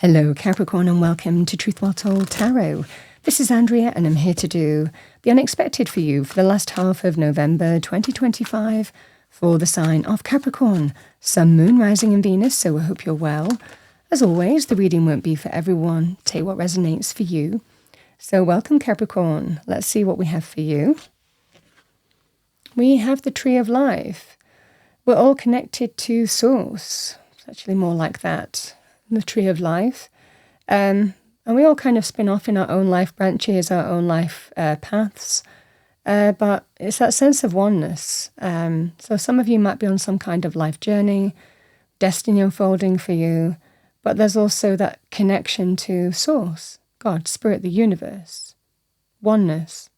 Hello Capricorn and welcome to Truth Well Told Tarot. This is Andrea and I'm here to do the unexpected for you for the last half of November 2025 for the sign of Capricorn, Sun, Moon, Rising and Venus, so I hope you're well. As always, the reading won't be for everyone. Take what resonates for you. So welcome Capricorn. Let's see what we have for you. We have the Tree of Life. We're all connected to Source. It's actually more like that. The Tree of Life. And we all kind of spin off in our own life branches, our own life paths. But it's that sense of oneness. So some of you might be on some kind of life journey, destiny unfolding for you. But there's also that connection to Source, God, Spirit, the universe, oneness.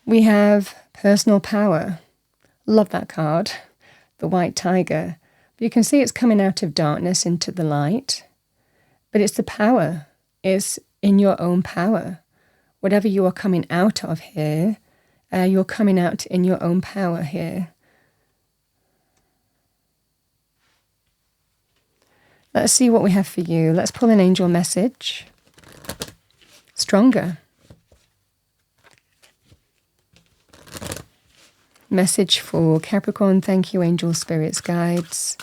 We have personal power. Love that card, the white tiger. But you can see it's coming out of darkness into the light. But it's the power. It's in your own power. Whatever you are coming out of here, you're coming out in your own power here. Let's see what we have for you. Let's pull an angel message. Stronger. Message for Capricorn. Thank you, angels, spirits, guides.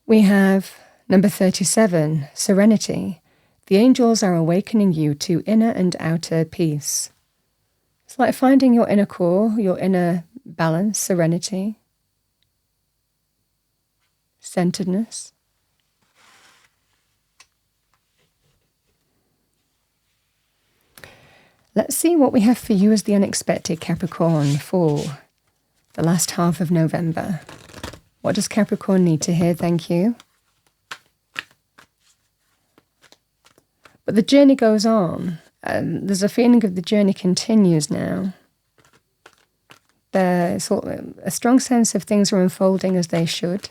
We have number 37, Serenity. The angels are awakening you to inner and outer peace. It's like finding your inner core, your inner balance, serenity, centeredness. Let's see what we have for you as the unexpected, Capricorn, for the last half of November. What does Capricorn need to hear? Thank you. But the journey goes on. There's a feeling of the journey continues now. There's a strong sense of things are unfolding as they should.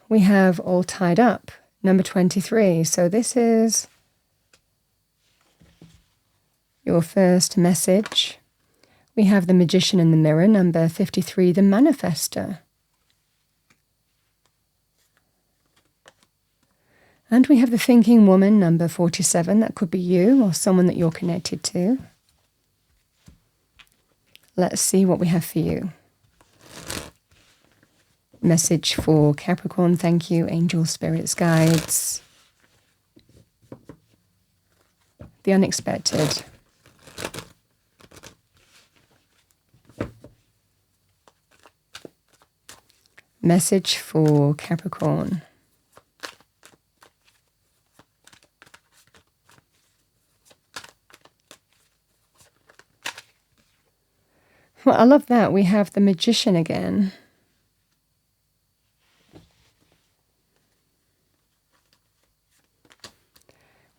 We have all tied up, number 23. So this is your first message. We have the Magician in the Mirror, number 53, the Manifester. And we have the Thinking Woman, number 47. That could be you or someone that you're connected to. Let's see what we have for you. Message for Capricorn. Thank you, angels, spirits, guides. The unexpected. Message for Capricorn. Well, I love that. We have the Magician again.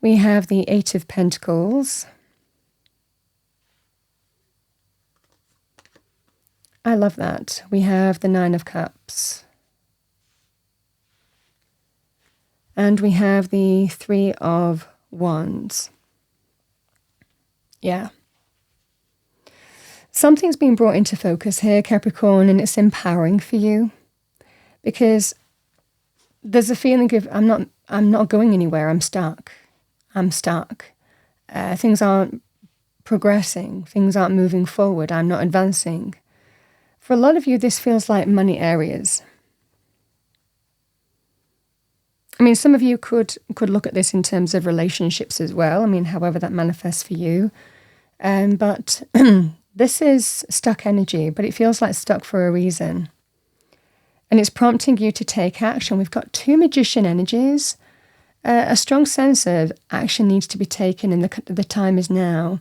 We have the Eight of Pentacles. I love that. We have the Nine of Cups. And we have the Three of Wands. Yeah. Something's been brought into focus here, Capricorn, and it's empowering for you. Because there's a feeling of, I'm not going anywhere, I'm stuck. I'm stuck. Things aren't progressing. Things aren't moving forward. I'm not advancing. For a lot of you, this feels like money areas. I mean, some of you could look at this in terms of relationships as well. I mean, however that manifests for you. But this is stuck energy, but it feels like stuck for a reason. And it's prompting you to take action. We've got two Magician energies. A strong sense of action needs to be taken and the time is now.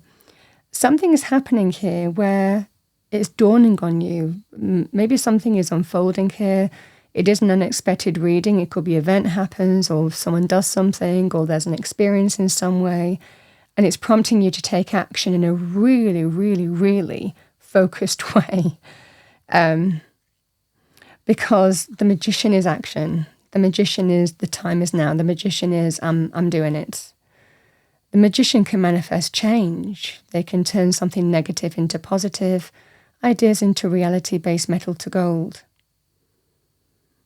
Something is happening here where it's dawning on you. Maybe something is unfolding here. It is an unexpected reading. It could be an event happens or someone does something or there's an experience in some way. And it's prompting you to take action in a really, really, really focused way. Because the Magician is action. The Magician is the time is now. The Magician is I'm doing it. The magician can manifest change. They can turn something negative into positive, ideas into reality-based metal to gold.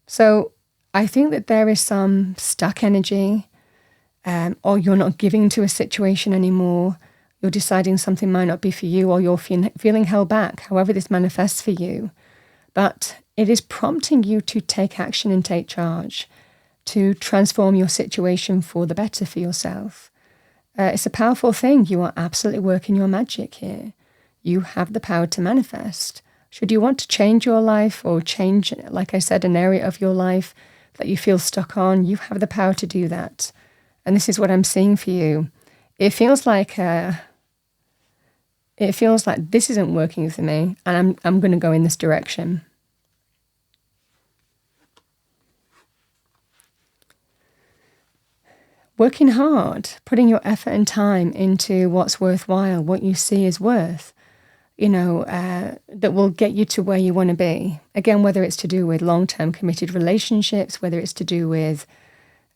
So I think that there is some stuck energy, or you're not giving to a situation anymore. You're deciding something might not be for you, or you're feeling held back, however this manifests for you. But it is prompting you to take action and take charge, to transform your situation for the better for yourself. It's a powerful thing. You are absolutely working your magic here. You have the power to manifest. Should you want to change your life or change, like I said, an area of your life that you feel stuck on, you have the power to do that. And this is what I'm seeing for you. It feels like this isn't working for me, and I'm going to go in this direction. Working hard, putting your effort and time into what's worthwhile, what you see is worth, that will get you to where you want to be. Again, whether it's to do with long-term committed relationships, whether it's to do with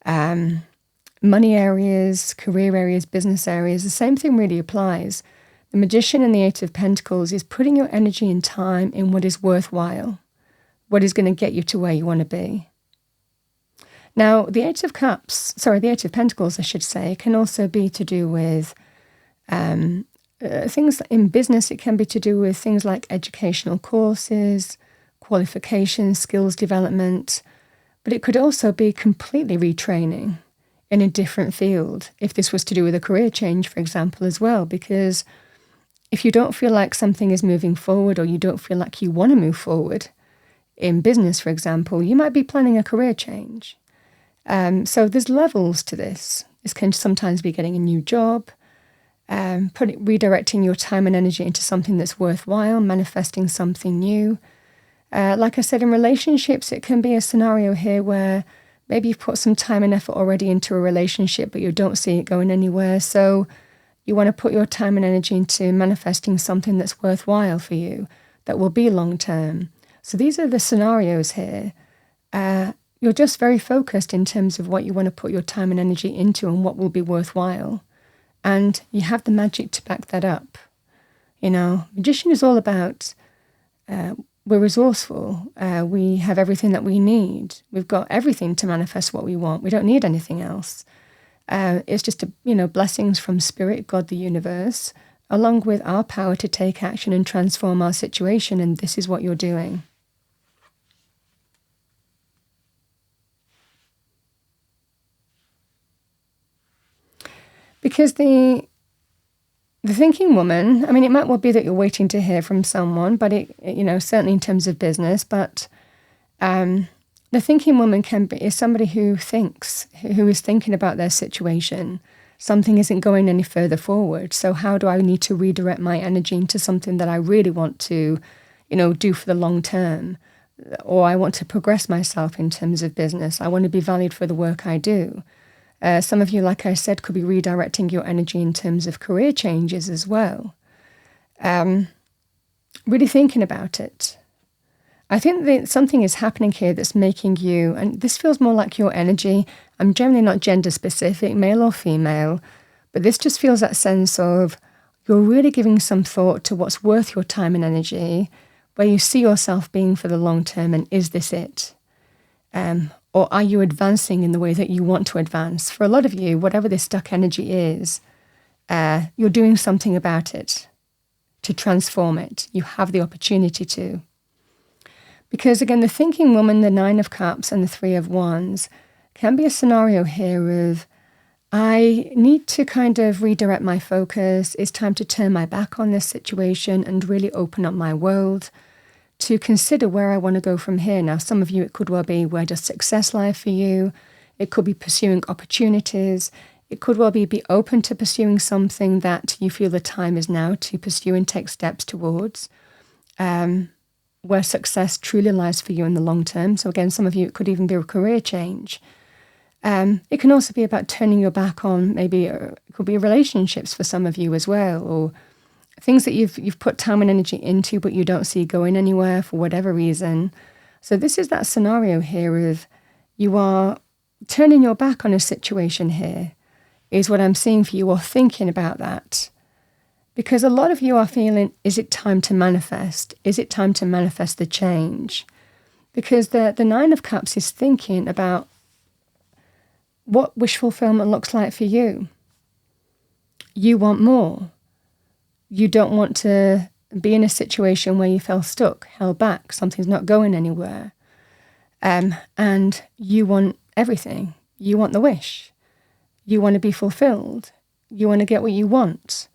money areas, career areas, business areas, the same thing really applies. The Magician and the Eight of Pentacles is putting your energy and time in what is worthwhile, what is going to get you to where you want to be. Now, the Eight of Pentacles, I should say, can also be to do with things in business. It can be to do with things like educational courses, qualifications, skills development, but it could also be completely retraining in a different field, if this was to do with a career change, for example, as well, because if you don't feel like something is moving forward, or you don't feel like you want to move forward in business, for example, you might be planning a career change. So there's levels to this. This can sometimes be getting a new job, redirecting your time and energy into something that's worthwhile, manifesting something new. Like I said, in relationships, it can be a scenario here where maybe you've put some time and effort already into a relationship, but you don't see it going anywhere. So you want to put your time and energy into manifesting something that's worthwhile for you, that will be long-term. So these are the scenarios here. You're just very focused in terms of what you want to put your time and energy into and what will be worthwhile. And you have the magic to back that up. Magician is all about, we're resourceful. We have everything that we need. We've got everything to manifest what we want. We don't need anything else. It's just, blessings from Spirit, God, the universe, along with our power to take action and transform our situation. And this is what you're doing. Because the thinking woman, it might well be that you're waiting to hear from someone, but certainly in terms of business, but the thinking woman is somebody who thinks, who is thinking about their situation. Something isn't going any further forward. So how do I need to redirect my energy into something that I really want to, do for the long term? Or I want to progress myself in terms of business. I want to be valued for the work I do. Some of you, like I said, could be redirecting your energy in terms of career changes as well. Really thinking about it. I think that something is happening here that's making you, and this feels more like your energy. I'm generally not gender specific, male or female, but this just feels that sense of you're really giving some thought to what's worth your time and energy, where you see yourself being for the long term, and is this it? Or are you advancing in the way that you want to advance? For a lot of you, whatever this stuck energy is, you're doing something about it to transform it. You have the opportunity to. Because again, the thinking woman, the Nine of Cups and the Three of Wands can be a scenario here of, I need to kind of redirect my focus. It's time to turn my back on this situation and really open up my world, to consider where I want to go from here. Now, some of you, it could well be, where does success lie for you? It could be pursuing opportunities. It could well be open to pursuing something that you feel the time is now to pursue and take steps towards, where success truly lies for you in the long term. So again, some of you, it could even be a career change. It can also be about turning your back on, maybe it could be relationships for some of you as well, or things that you've put time and energy into, but you don't see going anywhere for whatever reason. So this is that scenario here of you are turning your back on a situation here. is what I'm seeing for you, or thinking about that. Because a lot of you are feeling, is it time to manifest? Is it time to manifest the change? Because the Nine of Cups is thinking about what wish fulfillment looks like for you. You want more. You don't want to be in a situation where you feel stuck, held back, something's not going anywhere. And you want everything. You want the wish. You want to be fulfilled. You want to get what you want.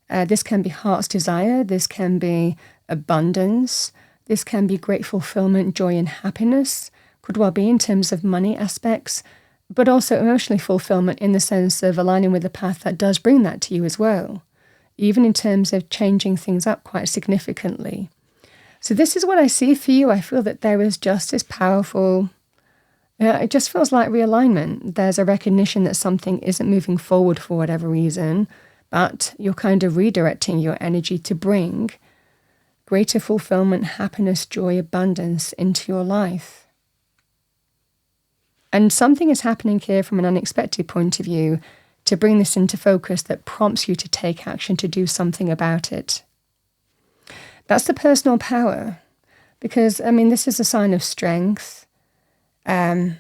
This can be heart's desire. This can be abundance. This can be great fulfillment, joy, and happiness. Could well be in terms of money aspects, but also emotionally fulfillment in the sense of aligning with a path that does bring that to you as well, even in terms of changing things up quite significantly. So this is what I see for you. I feel that there is just this powerful, it just feels like realignment. There's a recognition that something isn't moving forward for whatever reason, but you're kind of redirecting your energy to bring greater fulfillment, happiness, joy, abundance into your life. And something is happening here from an unexpected point of view to bring this into focus that prompts you to take action to do something about it. That's the personal power, because, this is a sign of strength, and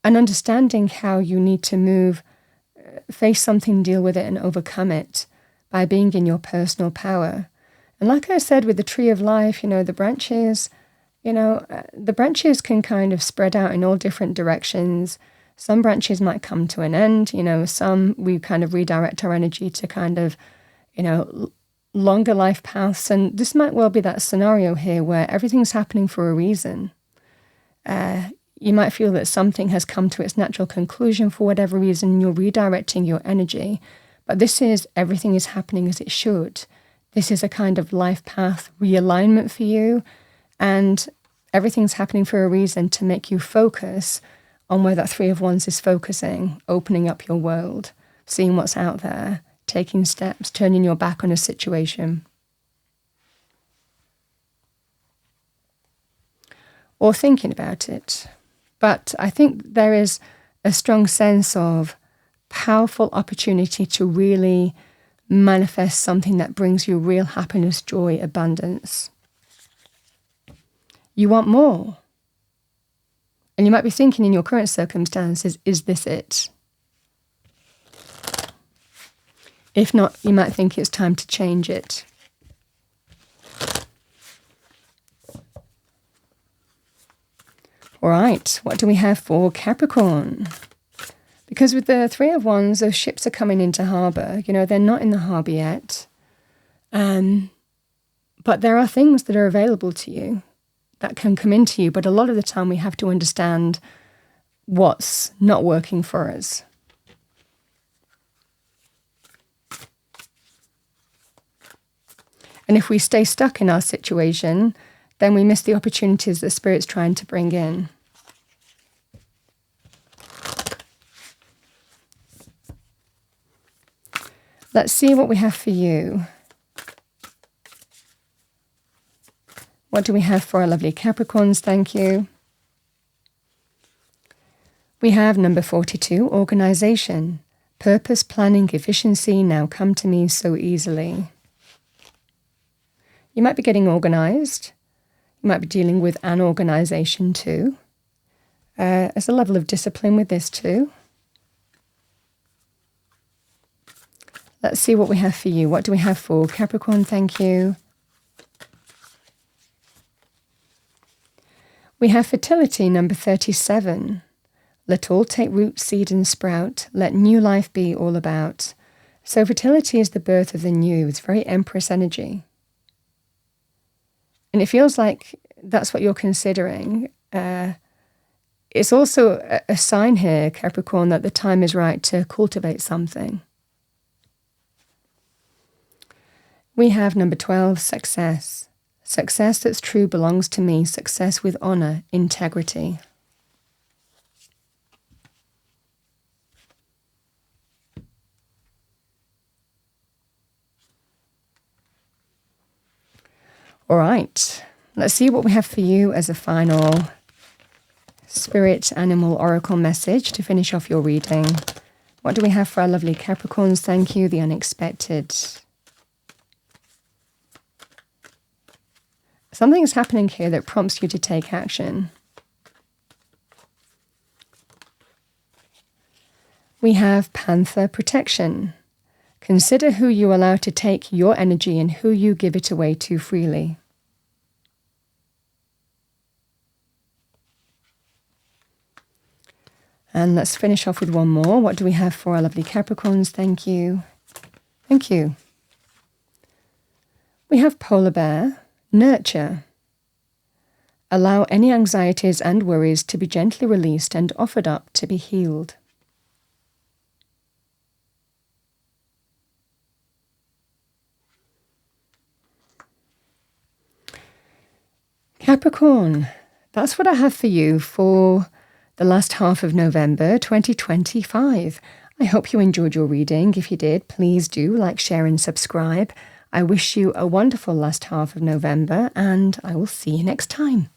understanding how you need to move, face something, deal with it, and overcome it by being in your personal power. And like I said, with the tree of life, the branches, the branches can kind of spread out in all different directions. Some branches might come to an end, some we kind of redirect our energy to kind of, longer life paths. And this might well be that scenario here where everything's happening for a reason. You might feel that something has come to its natural conclusion for whatever reason. You're redirecting your energy. But this is, everything is happening as it should. This is a kind of life path realignment for you. And everything's happening for a reason to make you focus on where that Three of Wands is focusing, opening up your world, seeing what's out there, taking steps, turning your back on a situation. Or thinking about it. But I think there is a strong sense of powerful opportunity to really manifest something that brings you real happiness, joy, abundance. You want more. And you might be thinking in your current circumstances, is this it? If not, you might think it's time to change it. All right, what do we have for Capricorn? Because with the Three of Wands, those ships are coming into harbour. They're not in the harbour yet. But there are things that are available to you that can come into you. But a lot of the time we have to understand what's not working for us. And if we stay stuck in our situation, then we miss the opportunities that Spirit's trying to bring in. Let's see what we have for you. What do we have for our lovely Capricorns? Thank you. We have number 42, organisation. Purpose, planning, efficiency now come to me so easily. You might be getting organised. You might be dealing with an organisation too. There's a level of discipline with this too. Let's see what we have for you. What do we have for Capricorn? Thank you. We have fertility, number 37. Let all take root, seed and sprout. Let new life be all about. So fertility is the birth of the new. It's very Empress energy. And it feels like that's what you're considering. It's also a sign here, Capricorn, that the time is right to cultivate something. We have number 12, success. Success that's true belongs to me. Success with honour, integrity. All right, let's see what we have for you as a final Spirit Animal Oracle message to finish off your reading. What do we have for our lovely Capricorns? Thank you. The unexpected. Something's happening here that prompts you to take action. We have Panther protection. Consider who you allow to take your energy and who you give it away to freely. And let's finish off with one more. What do we have for our lovely Capricorns? Thank you. Thank you. We have Polar Bear, nurture. Allow any anxieties and worries to be gently released and offered up to be healed. Capricorn, that's what I have for you for the last half of November 2025. I hope you enjoyed your reading. If you did, please do like, share and subscribe. I wish you a wonderful last half of November, and I will see you next time.